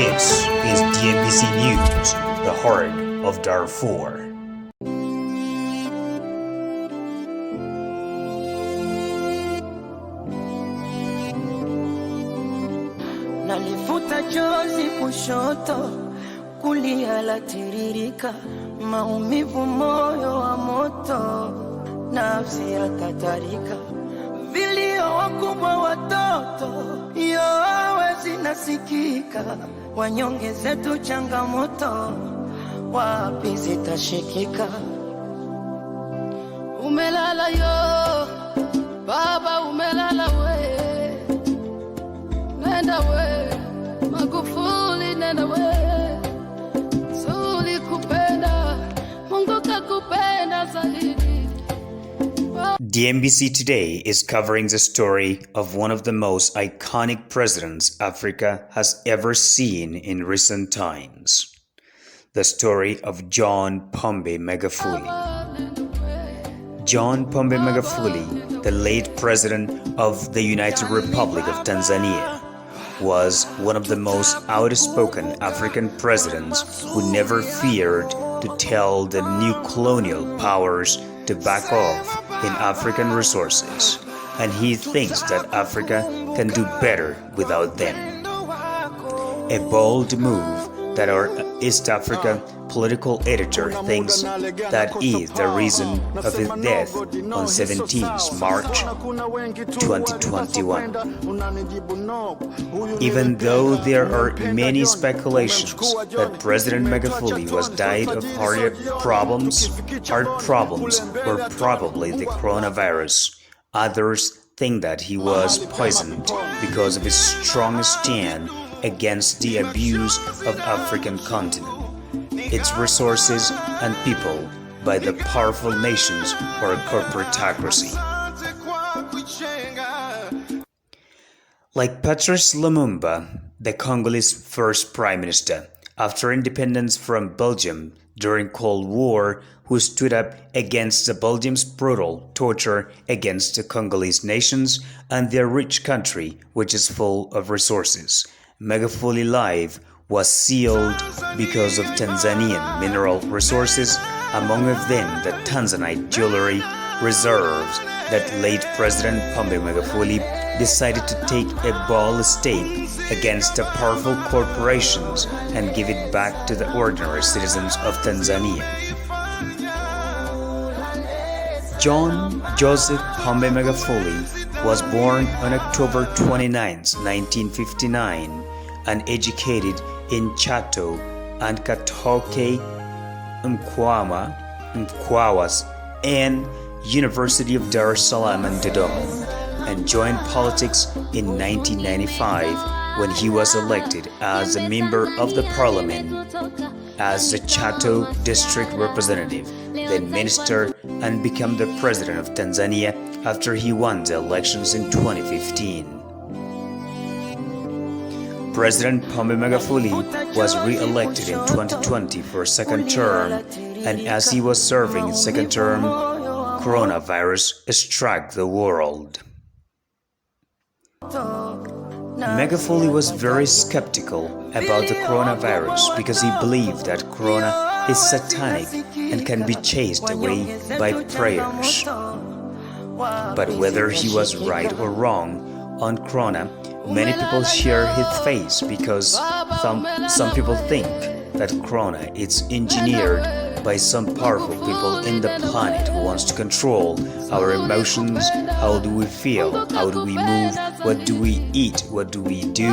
This is DNBC News, the heart of Darfur. Nalifuta chozi kushoto, kulia latiririka, maumivu moyo wa moto, nafsi ya tatarika, vilio wakubwa watoto, yowe zinasikika, wanyonge zetu changamoto, wapi zitashikika. Umelala yo, baba umelala we, nenda we, Magufuli nenda we, Suli kupenda, Mungu kakupenda zaidi. DNBC Today is covering the story of one of the most iconic presidents Africa has ever seen in recent times. The story of John Pombe Magufuli. John Pombe Magufuli, the late president of the United Republic of Tanzania, was one of the most outspoken African presidents who never feared to tell the new colonial powers to back off in African resources, and he thinks that Africa can do better without them. A bold move that our East Africa political editor thinks that is the reason of his death on 17th March 2021. Even though there are many speculations that President Magufuli was died of heart problems or probably the coronavirus, others think that he was poisoned because of his strong stand against the abuse of African continent, its resources and people by the powerful nations or corporatocracy. Like Patrice Lumumba, the Congolese first prime minister, after independence from Belgium during Cold War, who stood up against the Belgium's brutal torture against the Congolese nations and their rich country, which is full of resources. Magufuli life was sealed because of Tanzanian mineral resources, among of them the Tanzanite jewelry reserves that late President Pombe Magufuli decided to take a bold step against the powerful corporations and give it back to the ordinary citizens of Tanzania. John Joseph Pombe Magufuli was born on October 29, 1959, and educated in Chato and Katoke Mkwawas and University of Dar es Salaam and Dodoma, and joined politics in 1995 when he was elected as a member of the parliament as the Chato district representative, then minister, and became the president of Tanzania after he won the elections in 2015. President Pombe Magufuli was re-elected in 2020 for a second term, and as he was serving his second term, coronavirus struck the world. Magufuli was very skeptical about the coronavirus because he believed that corona is satanic and can be chased away by prayers. But whether he was right or wrong on corona, many people share his face because some people think that corona is engineered by some powerful people in the planet who wants to control our emotions, how do we feel, how do we move, what do we eat, what do we do,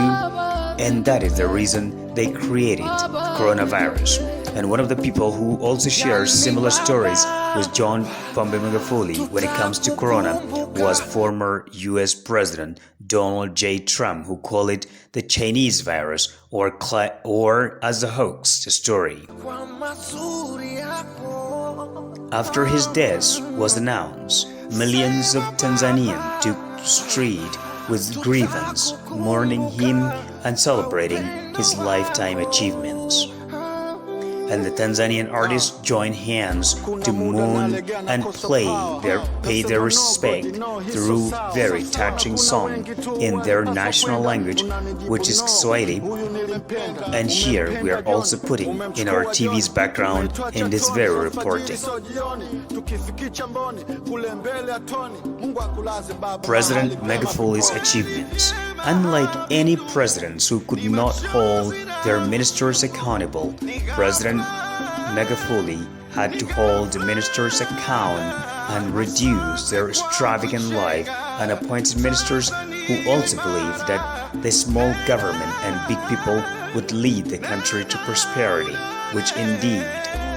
and that is the reason they created the coronavirus. And one of the people who also shares similar stories with John Pombe Magufuli when it comes to corona was former US President Donald J. Trump, who called it the Chinese virus or as a hoax story. After his death was announced, millions of Tanzanians took street with grievance, mourning him and celebrating his lifetime achievements. and the Tanzanian artists join hands to moon and pay their respect through very touching song in their national language, which is Kiswahili. And here we are also putting in our TV's background in this very reporting. President Magufuli's achievements. Unlike any presidents who could not hold their ministers accountable, President Magufuli had to hold the ministers account and reduce their extravagant life, and appointed ministers who also believed that the small government and big people would lead the country to prosperity, which indeed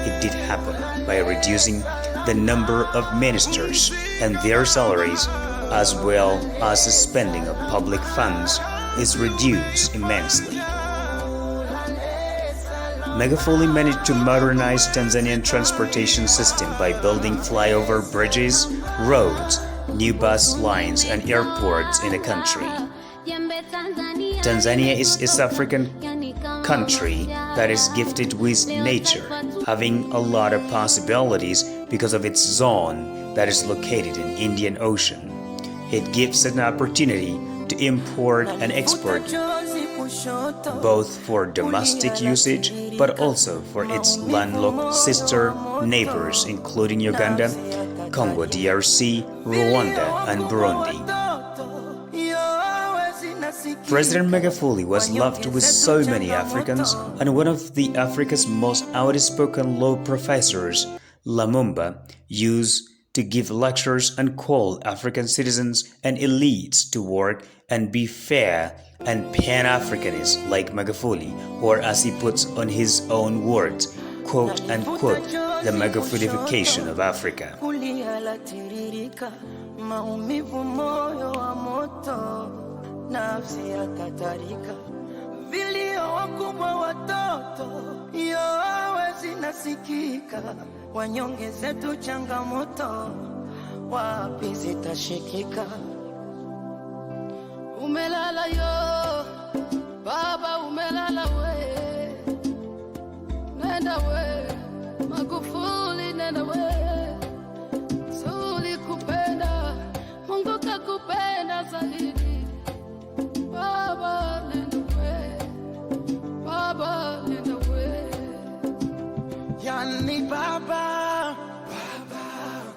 it did happen by reducing the number of ministers and their salaries, as well as the spending of public funds is reduced immensely. Magufuli managed to modernize Tanzanian transportation system by building flyover bridges, roads, new bus lines and airports in the country. Tanzania is an East African country that is gifted with nature, having a lot of possibilities because of its zone that is located in Indian Ocean. It gives an opportunity to import and export both for domestic usage but also for its landlocked sister neighbors including Uganda, Congo DRC, Rwanda and Burundi. President Magufuli was loved with so many Africans, and one of the Africa's most outspoken law professors, Lumumba, used to give lectures and call African citizens and elites to work and be fair and pan-Africanists like Magufuli, or as he puts on his own words, quote-unquote, the Magufulification of Africa. Nafsi ya tatarika, vilio wakubwa watoto, yowe zinasikika, wanyonge zetu changamoto, wapi zitashikika. Umelala yo, baba umelala we, nenda we, Magufuli nenda we, Suli kupenda, Mungu kakupenda zaidi. Baba nenda we, baba nenda we. Yani baba,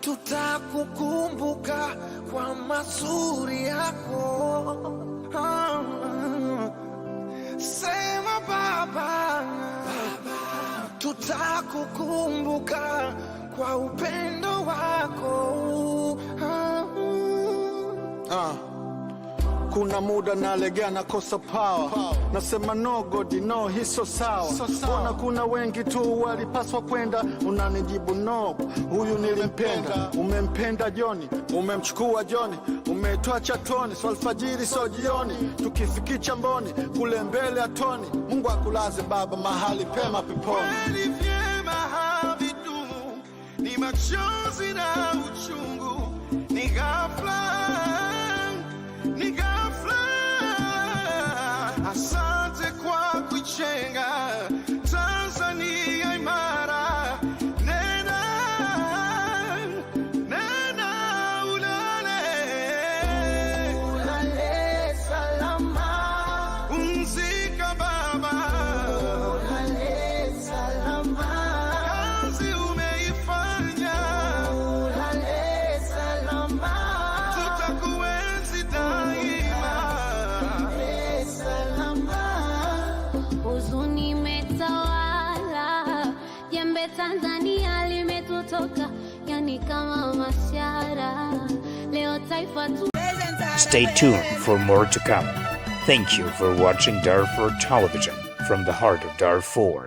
tutakukumbuka kwa mazuri yako. Sema baba, tutakukumbuka kwa upendo wako. Kuna muda nalegea nakosa power, nasema no God no, hii so sawa. Mbona kuna wengi tu walipaswa kwenda, unanijibu no, huyu nilimpenda. Umempenda Joni, umemchukua Joni, umetoa chatoni, so alfajiri so jioni, tukifikicha mboni kule mbele ya toni. Mungu akulaze baba mahali pema peponi. Ni machozi na uchungu, ni ghafla. Asante kwa kuichenga Tanzania imara. Nena ulale salama, umzika baba, ulale salama, kazi umeifanya, ulale salama, tutakuenzi daima. Huzuni metawala, jembe Tanzania limetutoka, yani kama mashara. Leo taifa tu. Stay tuned for more to come. Thank you for watching Darfur Television from the heart of Darfur.